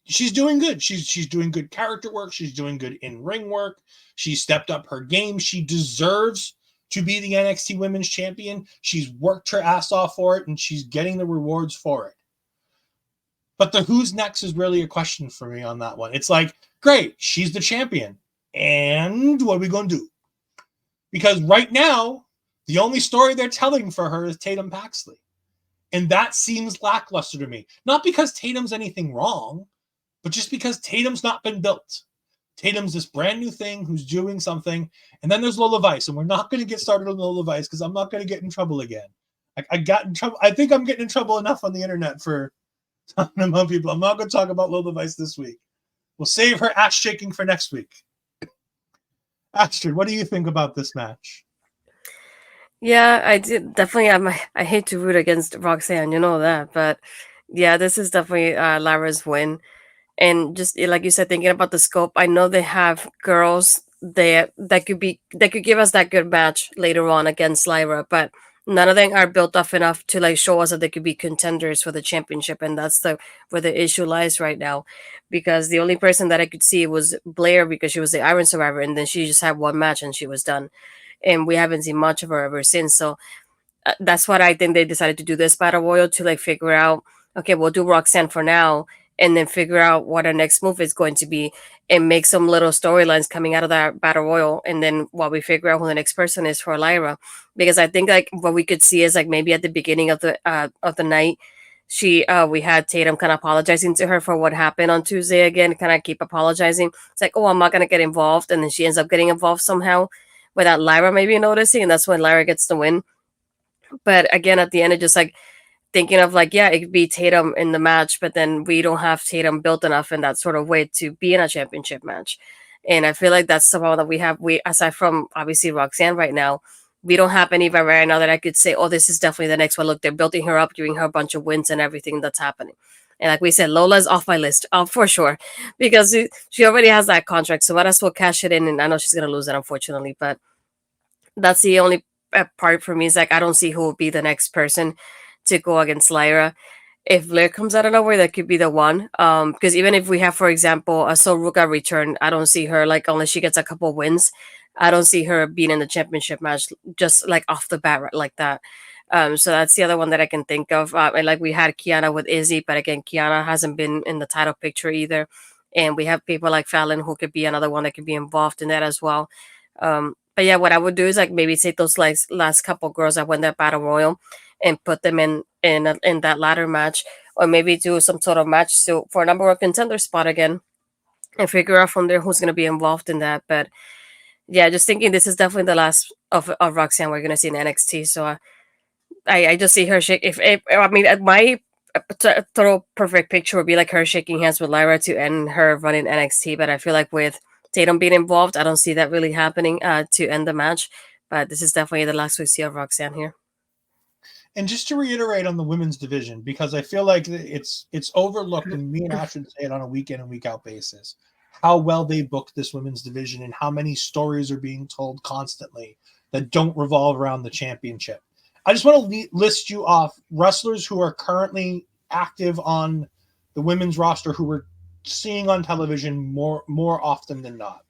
She's doing good. She's doing good character work. She's doing good in-ring work. She stepped up her game. She deserves to be the NXT Women's Champion. She's worked her ass off for it, and she's getting the rewards for it. But the who's next is really a question for me on that one. It's like, great, she's the champion. And what are we going to do? Because right now, the only story they're telling for her is Tatum Paxley. And that seems lackluster to me. Not because Tatum's anything wrong, but just because Tatum's not been built. Tatum's this brand new thing who's doing something. And then there's Lola Vice. And we're not going to get started on Lola Vice because I'm not going to get in trouble again. I got in trouble. I think I'm getting in trouble enough on the internet for talking about people. I'm not going to talk about Lola Vice this week. We'll save her ass shaking for next week. Astrid, what do you think about this match? Yeah, I did definitely. I hate to root against Roxanne, you know that, but yeah, this is definitely Lyra's win. And just like you said, thinking about the scope, I know they have girls that could give us that good match later on against Lyra, but none of them are built up enough to like show us that they could be contenders for the championship, and that's where the issue lies right now. Because the only person that I could see was Blair, because she was the Iron Survivor, and then she just had one match and she was done, and we haven't seen much of her ever since. So that's what I think they decided to do this battle royal, to like figure out, okay, we'll do Roxanne for now, and then figure out what our next move is going to be, and make some little storylines coming out of that battle royal, and then while we figure out who the next person is for Lyra. Because I think like what we could see is like maybe at the beginning of the night, we had Tatum kind of apologizing to her for what happened on Tuesday again, kind of keep apologizing. It's like, oh, I'm not gonna get involved, and then she ends up getting involved somehow without Lyra maybe noticing, and that's when Lyra gets the win. But again, at the end, it just like thinking of like, yeah, it could be Tatum in the match, but then we don't have Tatum built enough in that sort of way to be in a championship match. And I feel like that's the problem that we have. We, aside from obviously Roxanne right now, we don't have anybody right now that I could say, oh, this is definitely the next one. Look, they're building her up, giving her a bunch of wins and everything that's happening. And like we said, Lola's off my list for sure, because she already has that contract. So might as well cash it in. And I know she's going to lose it, unfortunately, but that's the only part for me is like, I don't see who will be the next person to go against Lyra. If Lyra comes out of nowhere, that could be the one. Because even if we have, for example, a Soruka return, I don't see her like unless she gets a couple wins. I don't see her being in the championship match just like off the bat like that. So that's the other one that I can think of. And like we had Kiana with Izzy, but again, Kiana hasn't been in the title picture either. And we have people like Fallon who could be another one that could be involved in that as well. But yeah, what I would do is like maybe take those like last couple girls that won that battle royal and put them in that ladder match, or maybe do some sort of match for a number one contender spot again, and figure out from there who's going to be involved in that. But yeah, just thinking this is definitely the last of Roxanne we're going to see in NXT. So I just see her shake. If I mean my total perfect picture would be like her shaking hands with Lyra to end her running NXT, but I feel like with Tatum being involved, I don't see that really happening to end the match. But this is definitely the last we see of Roxanne here. And just to reiterate on the women's division, because I feel like it's overlooked, and me and Ash would say it on a week in and week out basis, how well they booked this women's division and how many stories are being told constantly that don't revolve around the championship. I just want to list you off wrestlers who are currently active on the women's roster who we're seeing on television more often than not.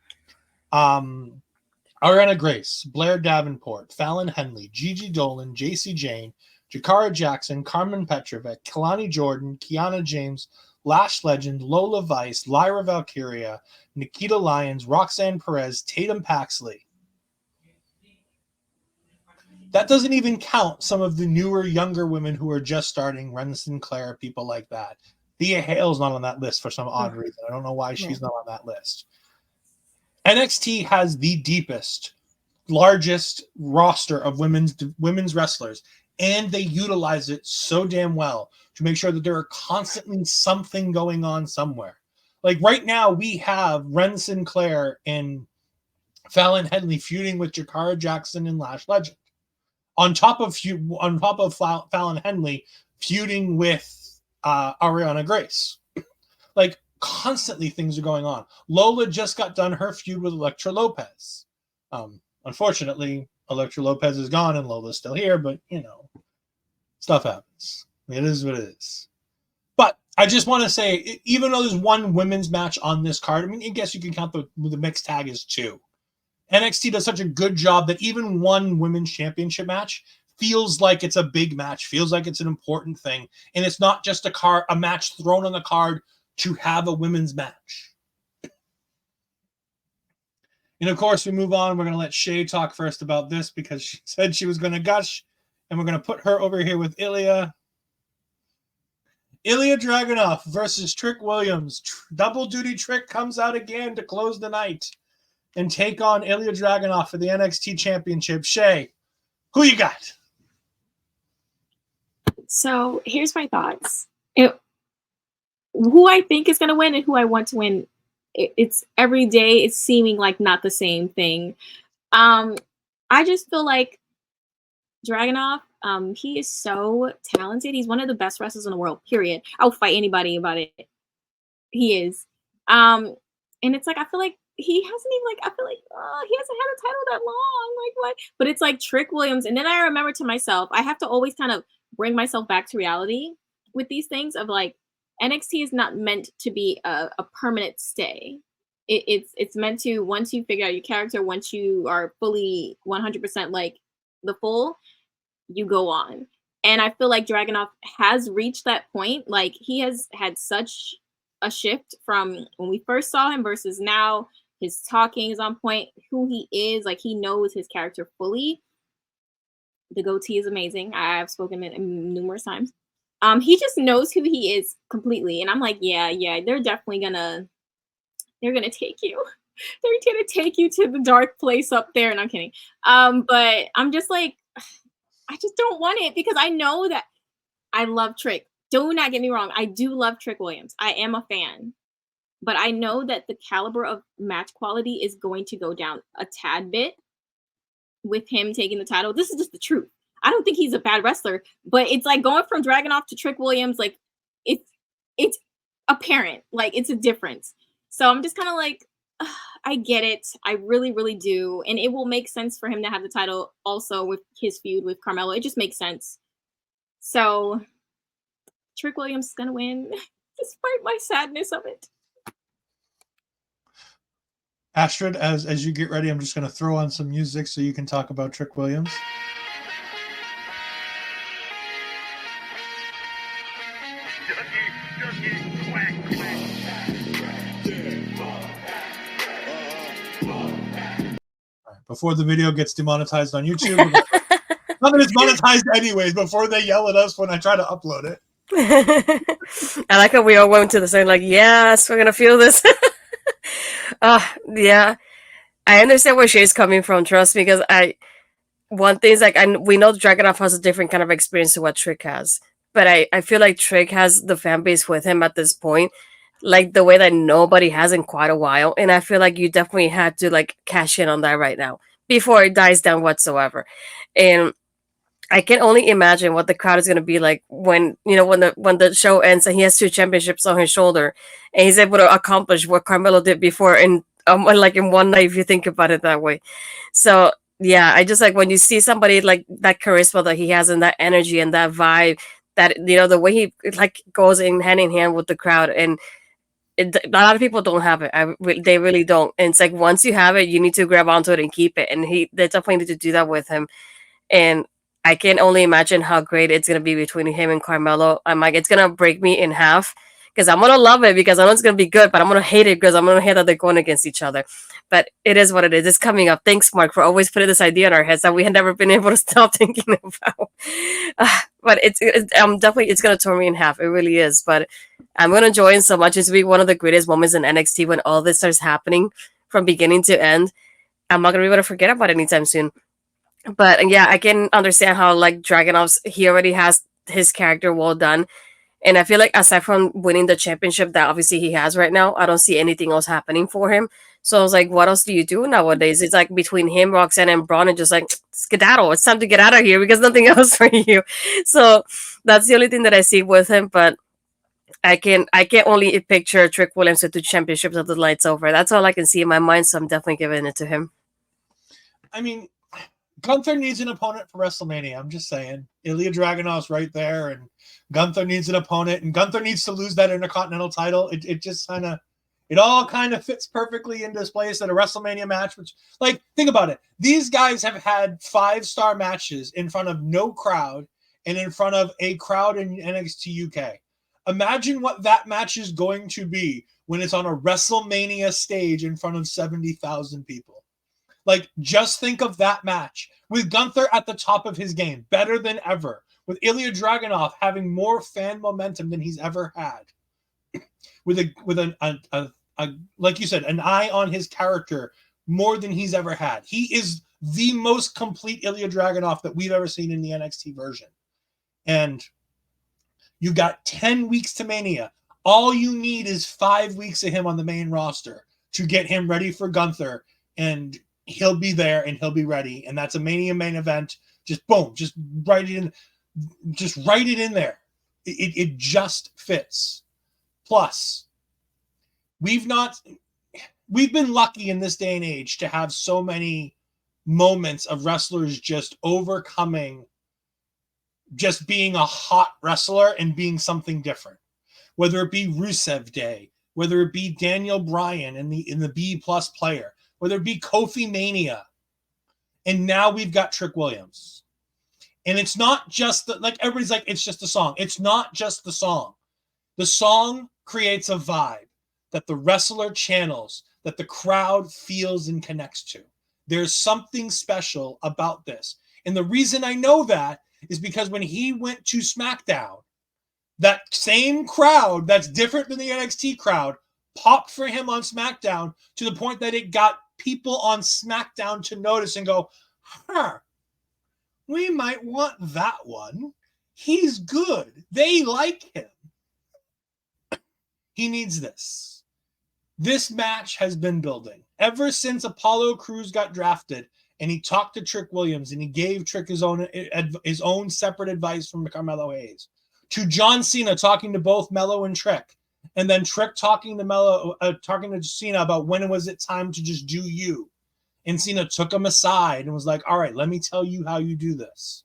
Ariana Grace, Blair Davenport, Fallon Henley, Gigi Dolan, JC Jane, Jakara Jackson, Carmen Petrovic, Kalani Jordan, Kiana James, Lash Legend, Lola Vice, Lyra Valkyria, Nikita Lyons, Roxanne Perez, Tatum Paxley. That doesn't even count some of the newer, younger women who are just starting, Ren Sinclair, people like that. Thea Hale's not on that list for some odd reason. I don't know why she's not on that list. NXT has the deepest, largest roster of women's wrestlers, and they utilize it so damn well to make sure that there are constantly something going on somewhere. Like right now, we have Ren Sinclair and Fallon Henley feuding with Jakara Jackson and Lash Legend. On top of Fallon Henley feuding with Ariana Grace. Like, constantly things are going on. Lola just got done her feud with Elektra Lopez. Unfortunately, Elektra Lopez is gone and Lola's still here, but, you know, stuff happens. It is what it is. But I just want to say, even though there's one women's match on this card, I mean, I guess you can count the mixed tag as two. NXT does such a good job that even one women's championship match feels like it's a big match, feels like it's an important thing, and it's not just a match thrown on the card to have a women's match. And of course, we move on. We're going to let Shay talk first about this because she said she was going to gush, and we're going to put her over here with Ilja. Ilja Dragunov versus Trick Williams. Double duty Trick comes out again to close the night and take on Ilja Dragunov for the NXT Championship. Shay, who you got? So here's my thoughts. Who I think is going to win and who I want to win, it's every day it's seeming like not the same thing. I just feel like Dragunov, he is so talented. He's one of the best wrestlers in the world, period. I'll fight anybody about it. He is. And it's like, I feel like he hasn't even he hasn't had a title that long. Like, what? But it's like Trick Williams. And then I remember to myself, I have to always kind of bring myself back to reality with these things of like, NXT is not meant to be a permanent stay. It's meant to, once you figure out your character, once you are fully 100% like the full, you go on. And I feel like Dragunov has reached that point. Like, he has had such a shift from when we first saw him versus now. His talking is on point. Who he is, like he knows his character fully. The goatee is amazing. I've spoken it numerous times. He just knows who he is completely, and I'm like, yeah, they're definitely gonna take you. They're gonna take you to the dark place up there. And I'm kidding. But I'm just like, I just don't want it because I know that I love Trick. Do not get me wrong. I do love Trick Williams. I am a fan. But I know that the caliber of match quality is going to go down a tad bit with him taking the title. This is just the truth. I don't think he's a bad wrestler, but it's like going from Dragunov to Trick Williams, like it's apparent. Like it's a difference. So I'm just kind of like, I get it. I really, really do. And it will make sense for him to have the title also with his feud with Carmelo. It just makes sense. So Trick Williams is going to win despite my sadness of it. Astrid, as you get ready, I'm just going to throw on some music so you can talk about Trick Williams. Before the video gets demonetized on YouTube. Not that it's monetized anyways, before they yell at us when I try to upload it. I like how we all went to the same, like, yes, we're going to feel this. Yeah. I understand where she's coming from, trust me, because one thing is, like, we know Dragunov has a different kind of experience to what Trick has. But I feel like Trick has the fan base with him at this point, like the way that nobody has in quite a while. And I feel like you definitely had to like cash in on that right now before it dies down whatsoever. And I can only imagine what the crowd is going to be like when the show ends and he has 2 championships on his shoulder and he's able to accomplish what Carmelo did before in like in one night, if you think about it that way. So yeah, I just like when you see somebody like that charisma that he has and that energy and that vibe, that the way he like goes in hand with the crowd, and a lot of people don't have it. They really don't. And it's like once you have it, you need to grab onto it and keep it. And they definitely need to do that with him. And I can only imagine how great it's gonna be between him and Carmelo. I'm like, it's gonna break me in half because I'm gonna love it because I know it's gonna be good, but I'm gonna hate it because I'm gonna hate that they're going against each other. But it is what it is. It's coming up. Thanks, Mark, for always putting this idea in our heads that we had never been able to stop thinking about. But it's definitely it's gonna tear me in half. It really is. But I'm gonna enjoy it so much. It's be one of the greatest moments in NXT when all this starts happening from beginning to end. I'm not gonna be able to forget about it anytime soon. But yeah, I can understand how like Dragunov's he already has his character well done. And I feel like aside from winning the championship that obviously he has right now, I don't see anything else happening for him. So I was like, what else do you do nowadays? It's like between him, Roxanne, and Bron, and just like skedaddle. It's time to get out of here because nothing else for you. So that's the only thing that I see with him. But I can only picture Trick Williams with 2 championships of the lights over. That's all I can see in my mind. So I'm definitely giving it to him. I mean, Gunther needs an opponent for WrestleMania. I'm just saying. Ilja Dragunov's right there, and Gunther needs an opponent, and Gunther needs to lose that Intercontinental title. It just kind of, it all kind of fits perfectly into this place at a WrestleMania match. Which, like, think about it. These guys have had 5-star matches in front of no crowd and in front of a crowd in NXT UK. Imagine what that match is going to be when it's on a WrestleMania stage in front of 70,000 people. Like, just think of that match with Gunther at the top of his game, better than ever, with Ilja Dragunov having more fan momentum than he's ever had, with a like you said, an eye on his character more than he's ever had. He is the most complete Ilja Dragunov that we've ever seen in the NXT version. And you got 10 weeks to Mania. All you need is 5 weeks of him on the main roster to get him ready for Gunther, and he'll be there and he'll be ready. And that's a Mania main event. Just boom, just write it in. Just write it in there. It just fits. Plus, we've been lucky in this day and age to have so many moments of wrestlers just overcoming just being a hot wrestler and being something different. Whether it be Rusev Day, whether it be Daniel Bryan in the B+ player, whether it be Kofi Mania, and now we've got Trick Williams. And it's not just like everybody's like, it's just a song. It's not just the song. The song creates a vibe that the wrestler channels, that the crowd feels and connects to. There's something special about this. And the reason I know that is because when he went to SmackDown, that same crowd that's different than the NXT crowd popped for him on SmackDown to the point that it got people on SmackDown to notice and go, we might want that one. He's good. They like him. He needs this. This match has been building ever since Apollo Crews got drafted, and he talked to Trick Williams, and he gave Trick his own separate advice from Carmelo Hayes. To John Cena talking to both Melo and Trick, and then Trick talking to Cena about when was it time to just do you. And Cena took him aside and was like, all right, let me tell you how you do this.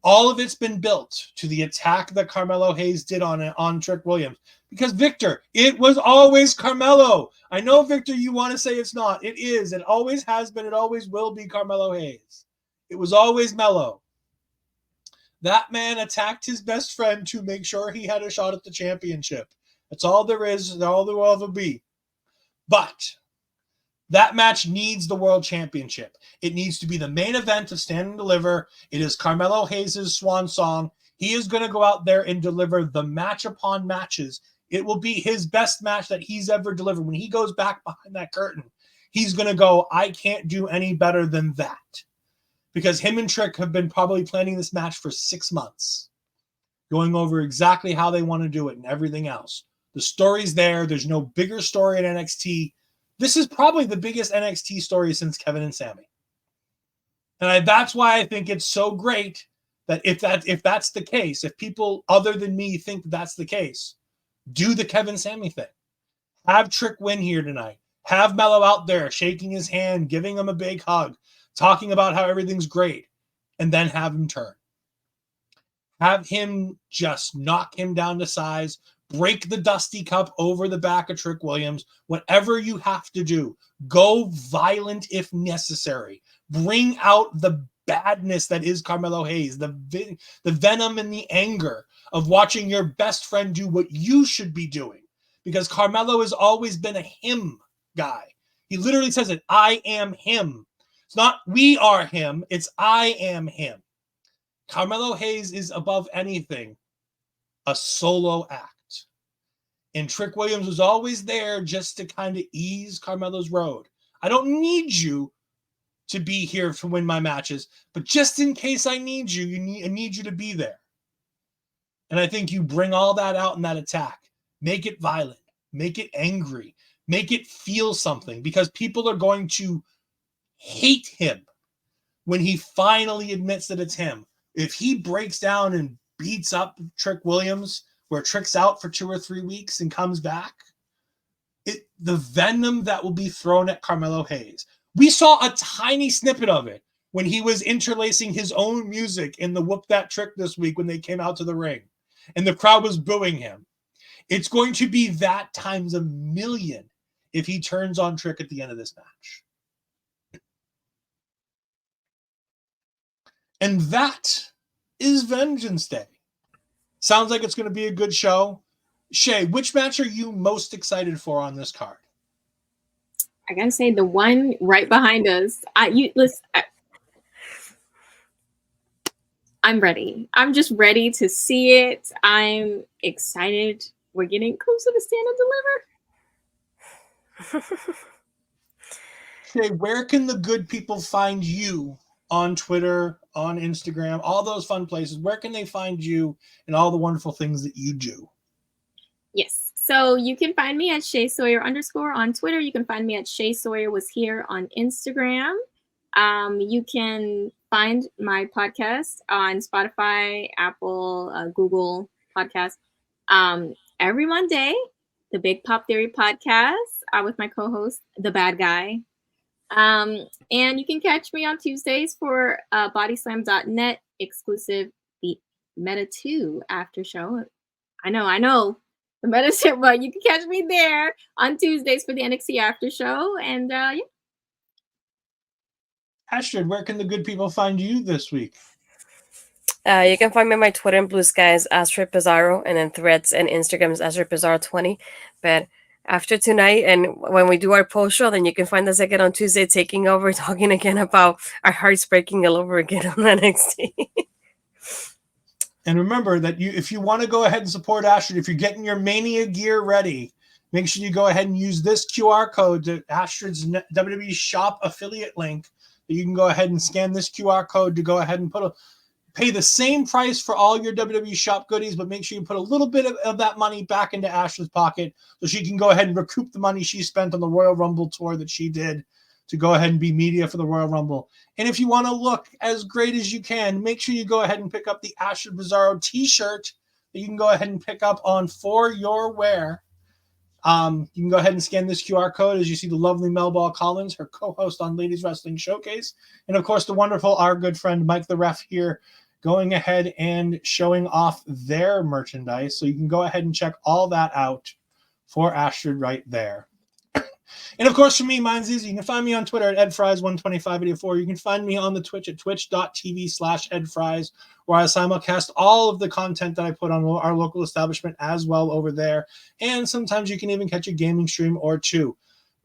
All of it's been built to the attack that Carmelo Hayes did on Trick Williams. Because, Victor, it was always Carmelo. I know, Victor, you want to say it's not. It is. It always has been. It always will be Carmelo Hayes. It was always Melo. That man attacked his best friend to make sure he had a shot at the championship. That's all there is. That's all there will ever be. But that match needs the world championship. It needs to be the main event of Stand and Deliver. It is Carmelo Hayes' swan song. He is going to go out there and deliver the match upon matches. It will be his best match that he's ever delivered. When he goes back behind that curtain, he's going to go, I can't do any better than that. Because him and Trick have been probably planning this match for 6 months, going over exactly how they want to do it and everything else. The story's there. There's no bigger story in NXT. This is probably the biggest NXT story since Kevin and Sammy. And that's why I think it's so great that if that's the case, if people other than me think that's the case, do the Kevin Sammy thing. Have Trick win here tonight. Have Melo out there shaking his hand, giving him a big hug, talking about how everything's great, and then have him turn. Have him just knock him down to size, break the Dusty Cup over the back of Trick Williams, whatever you have to do. Go violent if necessary. Bring out the badness that is Carmelo Hayes, the venom and the anger of watching your best friend do what you should be doing. Because Carmelo has always been a him guy. He literally says it, I am him. It's not we are him, it's I am him. Carmelo Hayes is above anything a solo act. And Trick Williams was always there just to kind of ease Carmelo's road. I don't need you to be here to win my matches, but just in case I need you, I need you to be there. And I think you bring all that out in that attack. Make it violent. Make it angry. Make it feel something, because people are going to hate him when he finally admits that it's him. If he breaks down and beats up Trick Williams, where Trick's out for 2 or 3 weeks and comes back, the venom that will be thrown at Carmelo Hayes. We saw a tiny snippet of it when he was interlacing his own music in the Whoop That Trick this week when they came out to the ring, and the crowd was booing him. It's going to be that times a million if he turns on Trick at the end of this match. And that is Vengeance Day. Sounds like it's going to be a good show. Shay, which match are you most excited for on this card? I gotta say the one right behind us. I'm ready. I'm just ready to see it. I'm excited. We're getting close to the Stand and Deliver. Shay, where can the good people find you on Twitter, on Instagram, all those fun places? Where can they find you and all the wonderful things that you do? Yes. So you can find me at Shay Sawyer _ on Twitter. You can find me at Shay Sawyer Was Here on Instagram. You can find my podcast on Spotify, Apple, Google Podcast. Every Monday, the Big Pop Theory podcast with my co-host, The Bad Guy. And you can catch me on Tuesdays for bodyslam.net exclusive the Meta 2 after show. I know the Meta 2, but you can catch me there on Tuesdays for the NXT after show. And yeah. Astrid, where can the good people find you this week? You can find me on my Twitter and Blue Skies, astridpizarro, and then Threads and Instagram is astridpizarro20. But after tonight, and when we do our post show, then you can find us again on Tuesday, taking over, talking again about our hearts breaking all over again on NXT. And remember that if you want to go ahead and support Astrid, if you're getting your Mania gear ready, make sure you go ahead and use this QR code to Astrid's WWE shop affiliate link. That you can go ahead and scan this QR code to go ahead and pay the same price for all your WWE shop goodies, but make sure you put a little bit of that money back into Astrid's pocket so she can go ahead and recoup the money she spent on the Royal Rumble tour that she did to go ahead and be media for the Royal Rumble. And if you want to look as great as you can, make sure you go ahead and pick up the Astrid Pizarro t-shirt that you can go ahead and pick up on For Your Wear. You can go ahead and scan this QR code as you see the lovely Melball Collins, her co-host on Ladies Wrestling Showcase. And of course, the wonderful, our good friend Mike the Ref here going ahead and showing off their merchandise. So you can go ahead and check all that out for Astrid right there. And of course, for me, mine's easy. You can find me on Twitter at edfries12584. You can find me on the Twitch at twitch.tv/edfries, where I simulcast all of the content that I put on our local establishment as well over there. And sometimes you can even catch a gaming stream or two.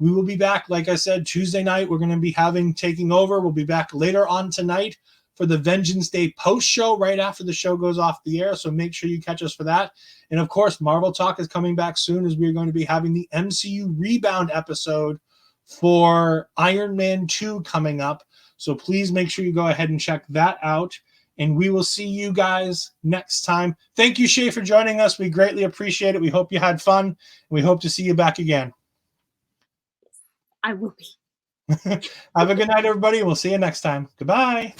We will be back, like I said, Tuesday night. We're going to be taking over. We'll be back later on tonight for the Vengeance Day post show right after the show goes off the air. So make sure you catch us for that. And of course, Marvel Talk is coming back soon as we're going to be having the MCU Rebound episode for Iron Man 2 coming up. So please make sure you go ahead and check that out. And we will see you guys next time. Thank you, Shay, for joining us. We greatly appreciate it. We hope you had fun. And we hope to see you back again. I will be. Have a good night, everybody. We'll see you next time. Goodbye.